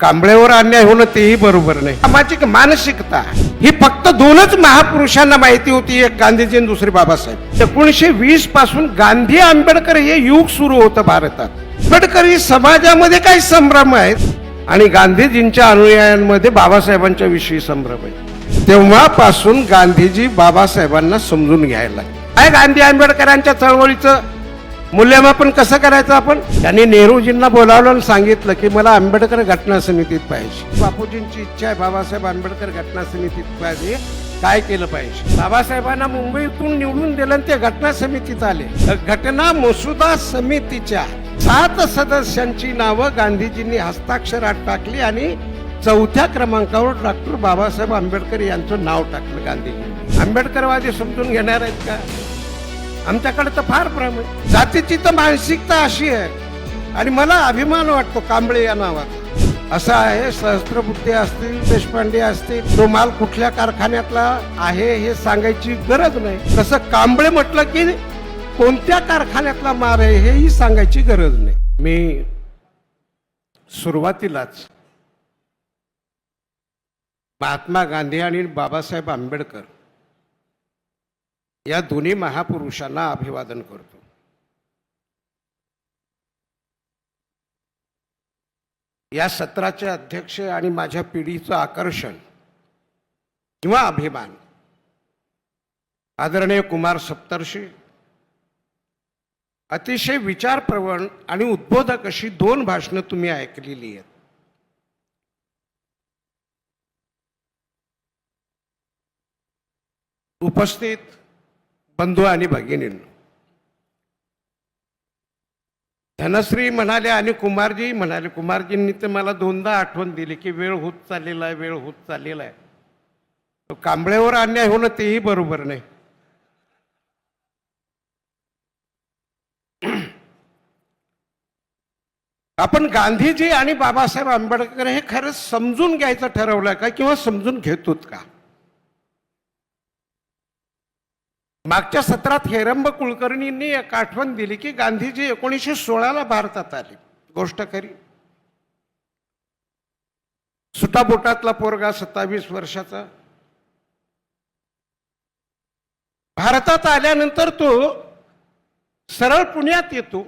कांबळेवर अन्याय होणं तेही बरोबर नाही. सामाजिक मानसिकता ही फक्त दोनच महापुरुषांना माहिती होती, एक गांधीजी आणि दुसरे बाबासाहेब. 1920 पासून गांधी आंबेडकर हे युग सुरू होतं भारतात. आंबेडकरी समाजामध्ये काही संभ्रम आहेत आणि गांधीजींच्या अनुयायांमध्ये बाबासाहेबांच्या विषयी संभ्रम आहे. तेव्हापासून गांधीजी बाबासाहेबांना समजून घ्यायला काय गांधी आंबेडकरांच्या चळवळीचं मूल्यमापन कसं करायचं. आपण त्यांनी नेहरूजींना बोलावलं आणि सांगितलं की मला आंबेडकर घटना समितीत पाहिजे. बापूजींची इच्छा आहे बाबासाहेब आंबेडकर घटना समितीत पाहिजे. काय केलं पाहिजे. बाबासाहेबांना मुंबईतून निवडून दिलं आणि ते घटना समितीत आले. घटना मसुदा समितीच्या 7 सदस्यांची नावं गांधीजींनी हस्ताक्षरात टाकली आणि 4थ्या क्रमांकावर डॉक्टर बाबासाहेब आंबेडकर यांचं नाव टाकलं. गांधीजी आंबेडकरवादी समजून घेणार आहेत का. आमच्याकडे तर फार भ्रम आहे. जातीची तर मानसिकता अशी आहे आणि मला अभिमान वाटतो कांबळे या नावाचा. असं आहे, सहस्त्रबुद्धे असतील, देशपांडे असतील, तो माल कुठल्या कारखान्यातला आहे हे सांगायची गरज नाही. तसं कांबळे म्हटलं की कोणत्या कारखान्यातला माल आहे हेही सांगायची गरज नाही. मी सुरुवातीलाच महात्मा गांधी आणि बाबासाहेब आंबेडकर या दोन्ही महापुरुषांना अभिवादन करतो. या सत्राचे अध्यक्ष आणि माझ्या पिढीचं आकर्षण किंवा अभिमान आदरणीय कुमार सप्तर्षी अतिशय विचारप्रवण आणि उद्बोधक अशी 2 भाषणं तुम्ही ऐकलेली आहेत. उपस्थित बंधू आणि भगिनींनो, धनश्री म्हणाले आणि कुमारजी म्हणाले. कुमारजींनी तर मला 2दा आठवण दिली की वेळ होत चाललेला आहे, वेळ होत चाललेला आहे. कांबळेवर अन्याय होणं तेही बरोबर नाही. आपण गांधीजी आणि बाबासाहेब आंबेडकर हे खरंच समजून घ्यायचं ठरवलं का किंवा समजून घेतोत का. मागच्या सत्रात हेरंब कुलकर्णींनी एक आठवण दिली की गांधीजी 1916ला भारतात आले. गोष्ट खरी. सुटाबोटातला पोरगा 27 वर्षाचा भारतात आल्यानंतर तो सरळ पुण्यात येतो.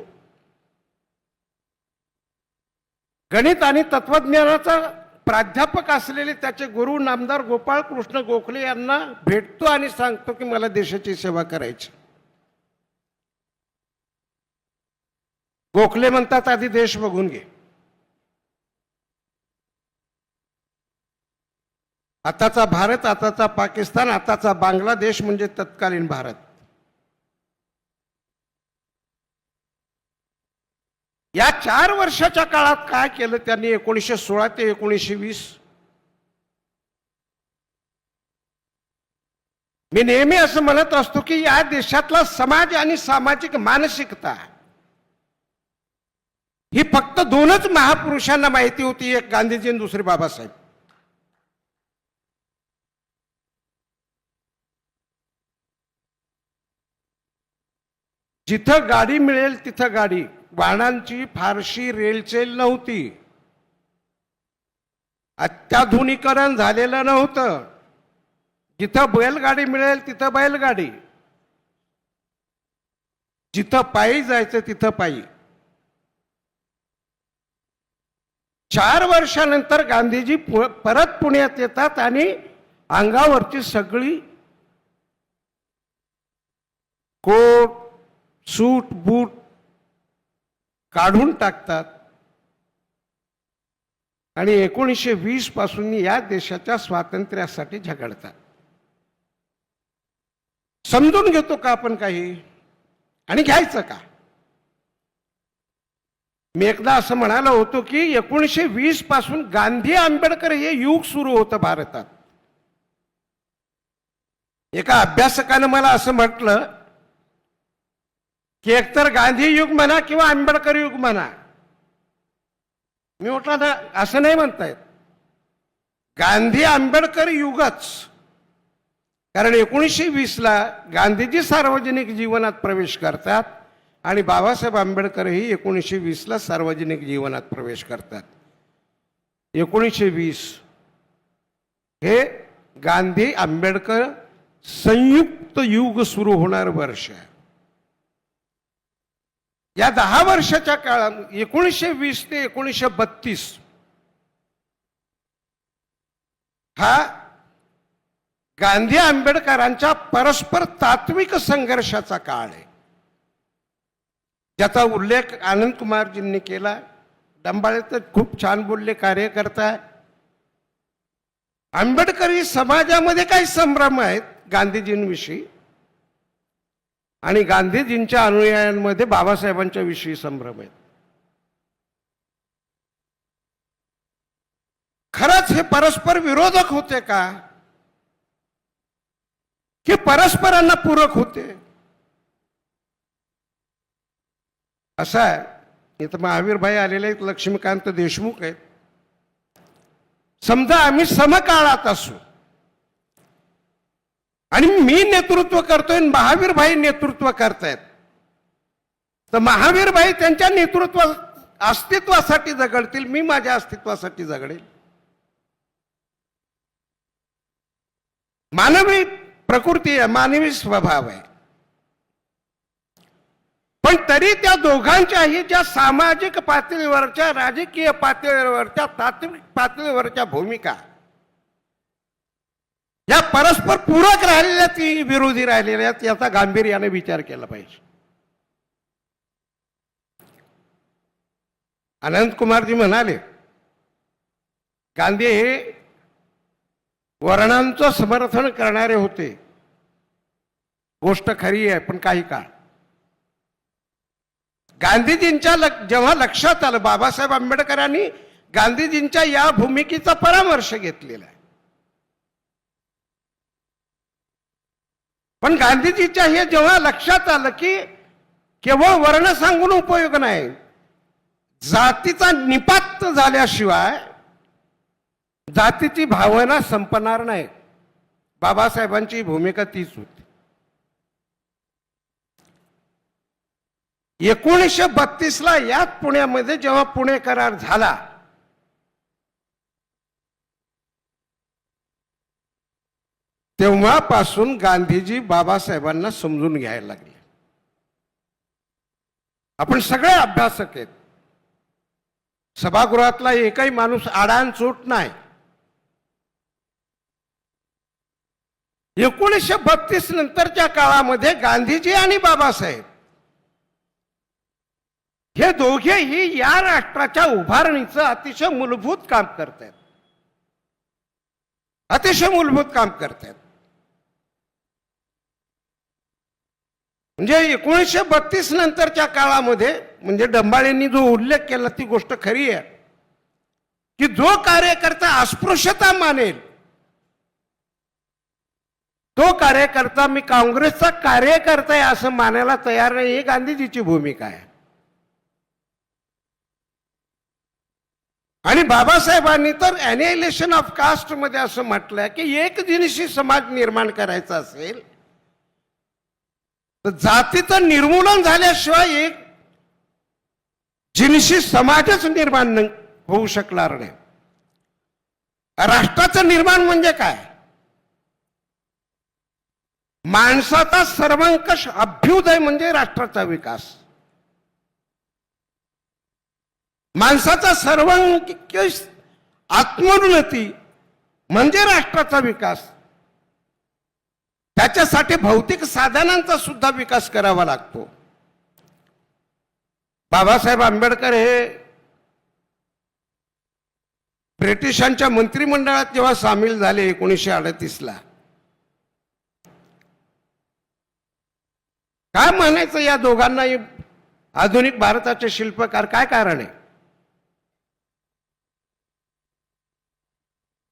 गणित आणि तत्वज्ञानाचा प्राध्यापक असलेले त्याचे गुरु नामदार गोपाळ कृष्ण गोखले यांना भेटतो आणि सांगतो की मला देशाची सेवा करायची. गोखले म्हणतात आधी देश बघून घे. आताचा भारत, आताचा पाकिस्तान, आताचा बांगलादेश म्हणजे तत्कालीन भारत. या 4 वर्षाच्या काळात काय केलं त्यांनी 1916 ते 1920. मी नेहमी असं म्हणत असतो की या देशातला समाज आणि सामाजिक मानसिकता ही फक्त 2च महापुरुषांना माहिती होती, एक गांधीजी आणि दुसरे बाबासाहेब. जिथं गाडी मिळेल तिथं गाडी. वाहनांची फारशी रेलचेल नव्हती. अत्याधुनिकीकरण झालेलं नव्हतं. जिथं बैलगाडी मिळेल तिथं बैलगाडी, जिथं पायी जायचं तिथं पायी. 4 वर्षानंतर गांधीजी परत पुण्यात येतात आणि अंगावरची सगळी कोट सूट बूट काढून टाकतात आणि 1920 पासून या देशाच्या स्वातंत्र्यासाठी झगडतात. समजून घेतो का आपण काही आणि घ्यायचं का. मी एकदा असं म्हणालो होतो की 1920 पासून गांधी आंबेडकर हे युग सुरू होतं भारतात. एका अभ्यासकानं मला असं म्हटलं की एकतर गांधी युग म्हणा किंवा आंबेडकर युग म्हणा. मी म्हटलं ना, असं नाही म्हणतायत. गांधी आंबेडकर युगच. कारण 1920ला गांधीजी सार्वजनिक जीवनात प्रवेश करतात आणि बाबासाहेब आंबेडकर ही 1920ला सार्वजनिक जीवनात प्रवेश करतात. 1920 हे गांधी आंबेडकर संयुक्त युग सुरू होणार वर्ष आहे. या 10 वर्षाच्या काळात 1920 ते 1932 हा गांधी आंबेडकरांच्या परस्पर तात्विक संघर्षाचा काळ आहे, ज्याचा उल्लेख आनंद कुमारजींनी केला. डंबाळे तर खूप छान बोलले, कार्यकर्ता. आंबेडकरी समाजामध्ये काही संभ्रम आहेत गांधीजींविषयी, आणि गांधीजींच्या अनुयायांमध्ये बाबासाहेबांच्या विषयी संभ्रम आहेत. खरंच हे परस्पर विरोधक होते का, की परस्परांना पूरक होते? असं आहे. इथं महावीरभाई आलेले आहेत, लक्ष्मीकांत देशमुख आहेत. समजा आम्ही समकाळात असू आणि मी नेतृत्व करतोय, महावीरभाई नेतृत्व करतायत, तर महावीरभाई त्यांच्या नेतृत्व अस्तित्वासाठी झगडतील, मी माझ्या अस्तित्वासाठी झगडेल. मानवी प्रकृती आहे, मानवी स्वभाव आहे. पण तरी त्या दोघांच्याही ज्या सामाजिक पातळीवरच्या, राजकीय पातळीवरच्या, तात्विक पातळीवरच्या भूमिका या परस्पर पूरक राहिलेल्या, ती विरोधी राहिलेल्या, याचा गांभीर्याने विचार केला पाहिजे. अनंत कुमारजी म्हणाले, गांधी हे वर्णांचं समर्थन करणारे होते. गोष्ट खरी आहे, पण काही काळ गांधीजींच्या जेव्हा लक्षात आलं, बाबासाहेब आंबेडकरांनी गांधीजींच्या या भूमिकेचा परामर्श घेतलेला आहे. पण गांधीजीच्या हे जेव्हा लक्षात आलं की केवळ वर्ण सांगून उपयोग नाही, जातीचा निपात झाल्याशिवाय जातीची भावना संपणार नाही. बाबासाहेबांची भूमिका तीच होती. 1932 ला यात पुण्यामध्ये जेव्हा पुणे करार झाला, तेव्हापासून गांधीजी बाबासाहेबांना समजून घ्यायला लागले. आपण सगळे अभ्यासक आहेत, सभागृहातला एकही माणूस आडानचोट नाही. 1932 नंतरच्या काळामध्ये गांधीजी आणि बाबासाहेब हे दोघेही या राष्ट्राच्या उभारणीचं अतिशय मूलभूत काम करतात, अतिशय मूलभूत काम करतात. म्हणजे 1932 नंतरच्या काळामध्ये, म्हणजे डंबाळेंनी जो उल्लेख केला ती गोष्ट खरी आहे की जो कार्यकर्ता अस्पृश्यता मानेल, तो कार्यकर्ता मी काँग्रेसचा कार्यकर्ता आहे असं मानायला तयार नाही. ही गांधीजीची भूमिका आहे. आणि बाबासाहेबांनी तर ॲनिहिलेशन ऑफ कास्ट मध्ये असं म्हटलंय की एक जिनसी समाज निर्माण करायचा असेल तर जातीचं निर्मूलन झाल्याशिवाय एक जिनसी समाजच निर्माण होऊ शकणार नाही. राष्ट्राचं निर्माण म्हणजे काय? माणसाचा सर्वंकष अभ्युदय म्हणजे राष्ट्राचा विकास. माणसाचा सर्वंकष आत्मोन्नती म्हणजे राष्ट्राचा विकास. त्याच्यासाठी भौतिक साधनांचा सुद्धा विकास करावा लागतो. बाबासाहेब आंबेडकर हे ब्रिटिशांच्या मंत्रिमंडळात जेव्हा सामील झाले 1938 ला, काय म्हणायचं या दोघांना आधुनिक भारताचे शिल्पकार? काय कारण आहे?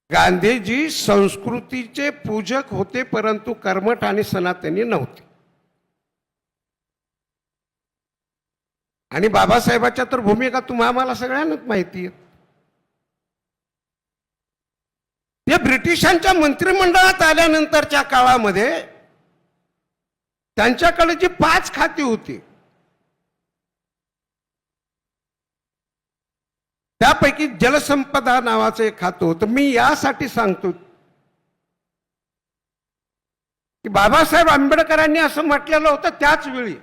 गांधीजी संस्कृतीचे पूजक होते, परंतु कर्मठ आणि सनातनी नव्हते. आणि बाबासाहेबांच्या तर भूमिका तुम्हाला सगळ्यांनाच माहिती आहे. ते ब्रिटिशांच्या मंत्रिमंडळात आल्यानंतरच्या काळामध्ये त्यांच्याकडे जी 5 खाती होती, त्यापैकी जलसंपदा नावाचं एक खातं होतं. मी यासाठी सांगतो की बाबासाहेब आंबेडकरांनी असं म्हटलेलं होतं त्याच वेळी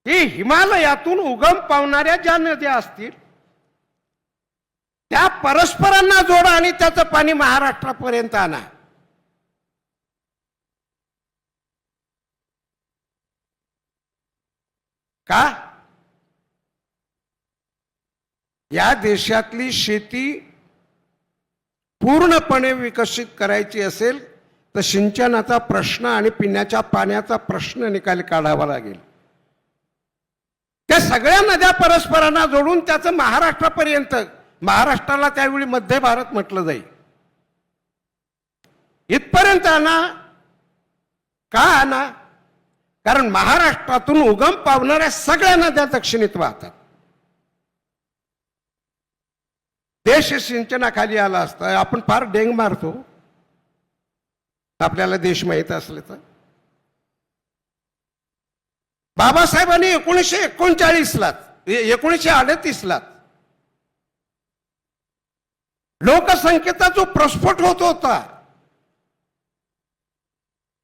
की हिमालयातून उगम पावणाऱ्या ज्या नद्या असतील त्या परस्परांना जोडा आणि त्याचं पाणी महाराष्ट्रापर्यंत आणा. का? या देशातली शेती पूर्णपणे विकसित करायची असेल तर सिंचनाचा प्रश्न आणि पिण्याच्या पाण्याचा प्रश्न निकाली काढावा लागेल. त्या सगळ्या नद्या परस्परांना जोडून त्याचं महाराष्ट्रापर्यंत, महाराष्ट्राला त्यावेळी मध्य भारत म्हटलं जाईल, इथपर्यंत आणा. का आणा? कारण महाराष्ट्रातून उगम पावणाऱ्या सगळ्या नद्या दक्षिणेत वाहतात. देश सिंचनाखाली आला असता. आपण फार डेंग मारतो आपल्याला देश माहित असले तर. बाबासाहेबांनी 1939ला 1938ला लोकसंख्येचा जो प्रस्फोट होत होता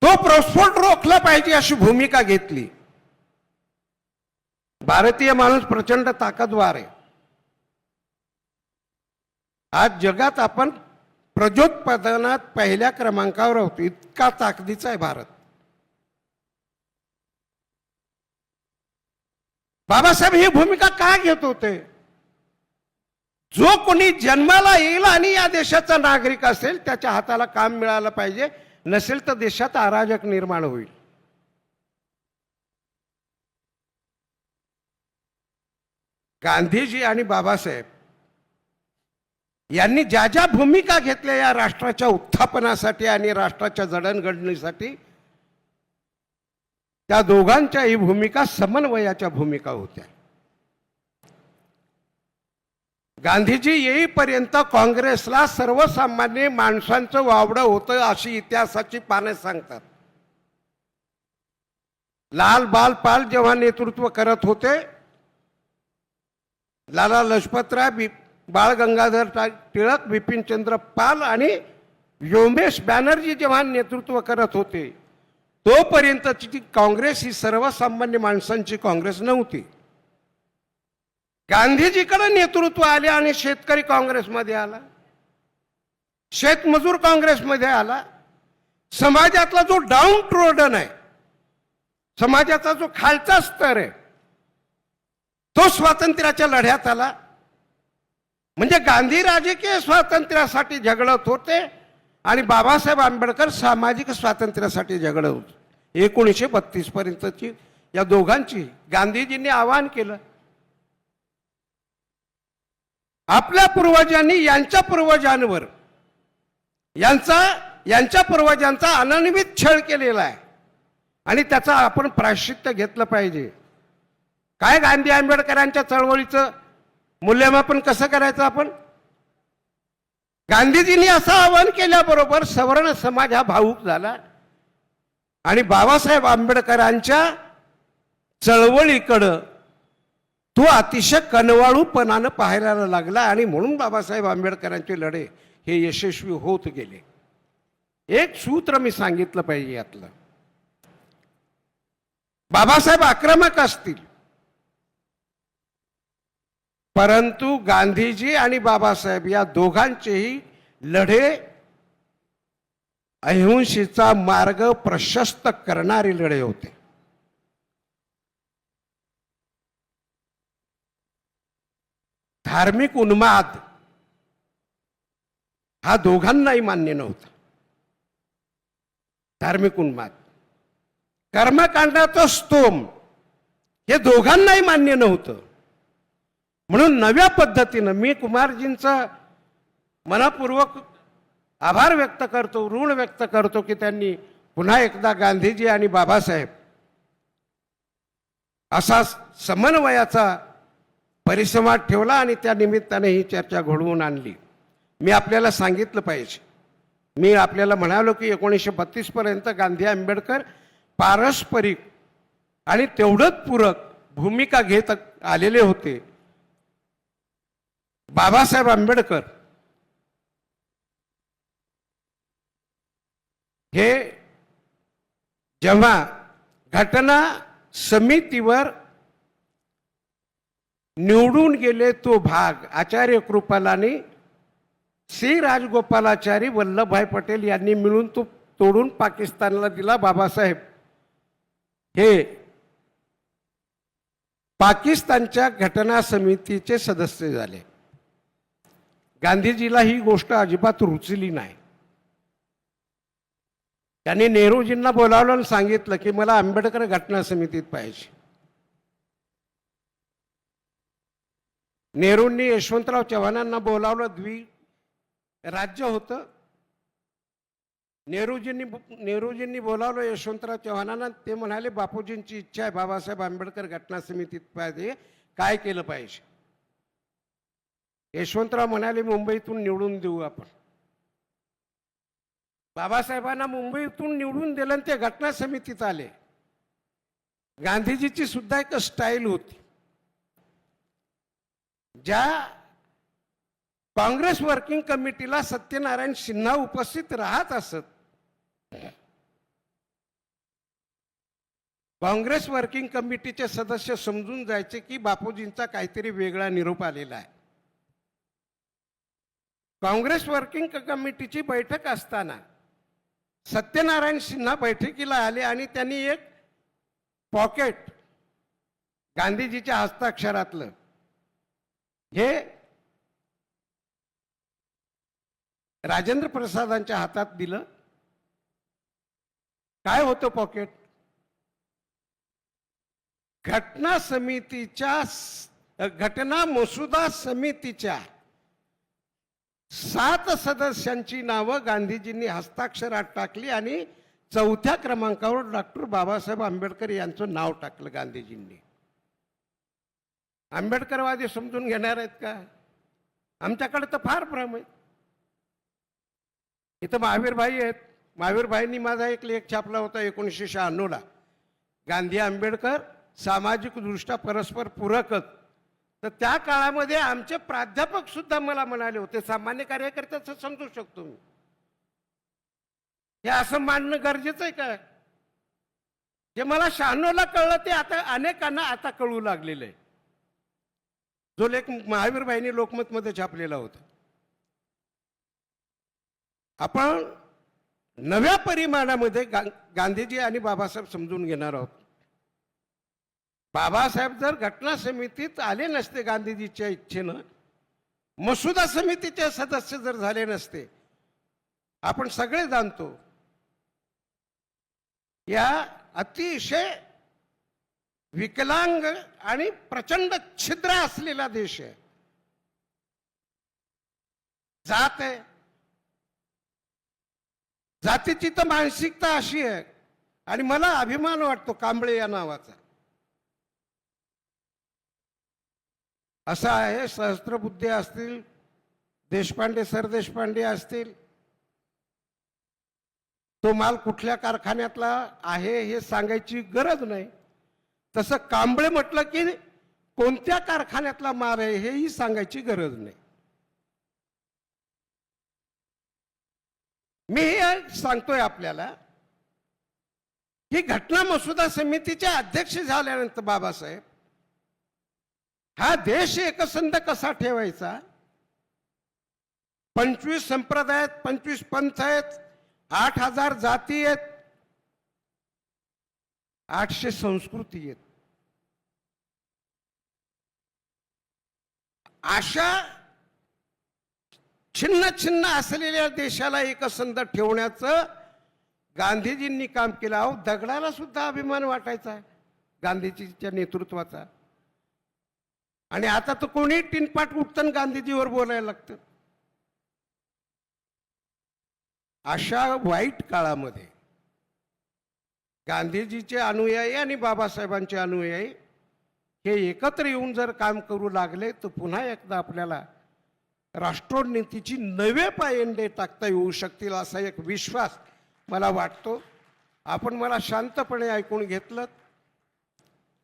तो प्रस्फोट रोखला पाहिजे अशी भूमिका घेतली. भारतीय माणूस प्रचंड ताकदवार आहे. आज जगात आपण प्रजोत्पादनात पहिल्या क्रमांकावर होतो. इतका ताकदीचा आहे भारत. बाबासाहेब ही भूमिका का घेत होते? जो कोणी जन्माला येईल आणि या देशाचा नागरिक असेल त्याच्या हाताला काम मिळालं पाहिजे, नसेल तर देशात अराजक निर्माण होईल. गांधीजी आणि बाबासाहेब यांनी ज्या ज्या भूमिका घेतल्या या राष्ट्राच्या उत्थापनासाठी आणि राष्ट्राच्या जडणघडणीसाठी, त्या दोघांच्याही भूमिका समन्वयाच्या भूमिका होत्या. गांधीजी येईपर्यंत काँग्रेसला सर्वसामान्य माणसांचं वावडं होतं अशी इतिहासाची पाने सांगतात. लाल बाल पाल जेव्हा नेतृत्व करत होते, लाला लजपतराय, बाळ गंगाधर टिळक, बिपिनचंद्र पाल आणि व्योमेश बॅनर्जी जेव्हा नेतृत्व करत होते, तोपर्यंतची काँग्रेस ही सर्वसामान्य माणसांची काँग्रेस नव्हती. गांधीजीकडे नेतृत्व आले आणि शेतकरी काँग्रेसमध्ये आला, शेतमजूर काँग्रेसमध्ये आला. समाजातला जो डाऊन ट्रोडन आहे, समाजाचा जो खालचा स्तर आहे, तो स्वातंत्र्याच्या लढ्यात आला. म्हणजे गांधी राजकीय स्वातंत्र्यासाठी झगडत होते आणि बाबासाहेब आंबेडकर सामाजिक स्वातंत्र्यासाठी झगडत होते. 1932 पर्यंतची या दोघांची गांधीजींनी आवाहन केलं. आपल्या पूर्वजांनी यांच्या पूर्वजांवर यांच्या पूर्वजांचा अनन्वित छळ केलेला आहे आणि त्याचा आपण प्रायश्चित्त घेतलं पाहिजे. काय गांधी आंबेडकरांच्या चळवळीचं मूल्यमापन कसं करायचं आपण? गांधीजींनी असं आवाहन केल्याबरोबर सवर्ण समाज हा भावूक झाला आणि बाबासाहेब आंबेडकरांच्या चळवळीकडं तो अतिशय कनवाळूपणानं पाहायला लागला आणि म्हणून बाबासाहेब आंबेडकरांचे लढे हे यशस्वी होत गेले. एक सूत्र मी सांगितलं पाहिजे यातलं. बाबासाहेब आक्रमक असतील, परंतु गांधीजी आणि बाबासाहेब या दोघांचेही लढे अहिंसेचा मार्ग प्रशस्त करणारे लढे होते. धार्मिक उन्माद हा दोघांनाही मान्य नव्हता. धार्मिक उन्माद, कर्मकांडाचं स्तोम हे दोघांनाही मान्य नव्हतं. म्हणून नव्या पद्धतीनं मी कुमारजींचा मनापूर्वक आभार व्यक्त करतो, ऋण व्यक्त करतो की त्यांनी पुन्हा एकदा गांधीजी आणि बाबासाहेब असा समन्वयाचा परिसंवाद ठेवला आणि त्या निमित्ताने ही चर्चा घडवून आणली. मी आपल्याला सांगितलं पाहिजे, मी आपल्याला म्हणालो की 1932 पर्यंत गांधी आंबेडकर पारस्परिक आणि तेवढंच पूरक भूमिका घेत आलेले होते बाबासाहेब आंबेडकर हे जेव्हा घटना समितीवर निवडून गेले तो भाग आचार्य कृपालानी श्री राजगोपालाचारी वल्लभभाई पटेल यांनी मिळून तो तोडून पाकिस्तानला दिला. बाबासाहेब हे पाकिस्तानच्या घटना समितीचे सदस्य झाले. गांधीजीला ही गोष्ट अजिबात रुचली नाही. त्यांनी नेहरूजींना बोलावलं आणि सांगितलं की मला आंबेडकर घटना समितीत पाहिजे. नेहरूंनी यशवंतराव चव्हाणांना बोलावलं. राज्य होतं. नेहरूजींनी बोलावलं यशवंतराव चव्हाणांना. ते म्हणाले बापूजींची इच्छा आहे बाबासाहेब आंबेडकर घटना समितीत पाहिजे, काय केलं पाहिजे. यशवंतराव म्हणाले मुंबईतून निवडून देऊ आपण. बाबासाहेबांना मुंबईतून निवडून दिलं आणि ते घटना समितीत आले. गांधीजीची सुद्धा एक स्टाईल होती. ज्या काँग्रेस वर्किंग कमिटीला सत्यनारायण सिन्हा उपस्थित राहत असत, काँग्रेस वर्किंग कमिटीचे सदस्य समजून जायचे की बापूजींचा काहीतरी वेगळा निरोप आलेला आहे. काँग्रेस वर्किंग कमिटीची बैठक असताना सत्यनारायण सिन्हा बैठकीला आले आणि त्यांनी एक पॉकेट गांधीजीच्या हस्ताक्षरातलं हे राजेंद्र प्रसादांच्या हातात दिलं. काय होतं पॉकेट? घटना मसुदा समितीच्या 7 सदस्यांची नावं गांधीजींनी हस्ताक्षरात टाकली आणि 4थ्या क्रमांकावर डॉक्टर बाबासाहेब आंबेडकर यांचं नाव टाकलं गांधीजींनी. आंबेडकरवादी समजून घेणार आहेत का? आमच्याकडे तर फार भ्रम आहे. इथं महावीरभाई आहेत. महावीरभाईंनी माझा एक लेख छापला होता 1996ला. गांधी आंबेडकर सामाजिक दृष्ट्या परस्पर पूरकच. तर त्या काळामध्ये आमचे प्राध्यापक सुद्धा मला म्हणाले होते, सामान्य कार्यकर्त्याचं समजू शकतो मी, हे असं मानणं गरजेचं आहे का? जे मला 96ला कळलं ते आता अनेकांना आता कळू लागलेलं आहे. जो लेख महावीरभाईंनी लोकमतमध्ये छापलेला होता. आपण नव्या परिमाणामध्ये गांधीजी आणि बाबासाहेब समजून घेणार आहोत. बाबासाहेब जर घटना समितीत आले नसते गांधीजीच्या इच्छेनं, मसुदा समितीचे सदस्य जर झाले नसते, आपण सगळे जाणतो या अतिशय विकलांग आणि प्रचंड छिद्र असलेला देश आहे. जात आहे, जातीची तर मानसिकता अशी आहे. आणि मला अभिमान वाटतो कांबळे या नावाचा. असा आहे, सहस्त्रबुद्धे असतील, देशपांडे सरदेशपांडे असतील, तो माल कुठल्या कारखान्यातला आहे हे सांगायची गरज नाही. तसं कांबळे म्हटलं की कोणत्या कारखान्यातला माल आहे हेही सांगायची गरज नाही. मी हे सांगतोय आपल्याला की घटना मसुदा समितीचे अध्यक्ष झाल्यानंतर बाबासाहेब हा देश एकसंध कसा ठेवायचा, 25 संप्रदाय आहेत, 25 पंथ आहेत, 8000 जाती आहेत, 800 संस्कृती आहेत. अशा छिन्न छिन्न असलेल्या देशाला एकसंध ठेवण्याचं गांधीजींनी काम केलं. अहो, दगडाला सुद्धा अभिमान वाटायचा गांधीजीच्या नेतृत्वाचा. आणि आता तर कोणी टिनपाट उठतं गांधीजीवर बोलायला लागतं. अशा वाईट काळामध्ये गांधीजीचे अनुयायी आणि बाबासाहेबांचे अनुयायी हे एकत्र येऊन जर काम करू लागले तर पुन्हा एकदा आपल्याला राष्ट्रोन्नतीची नवे पायंडे टाकता येऊ शकतील असा एक विश्वास मला वाटतो. आपण मला शांतपणे ऐकून घेतलं.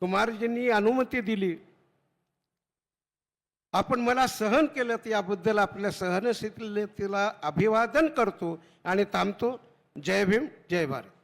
कुमारजींनी अनुमती दिली, आपण मला सहन केलं, याबद्दल आपल्या सहनशीलतेला अभिवादन करतो आणि थांबतो. जय भीम, जय भारत.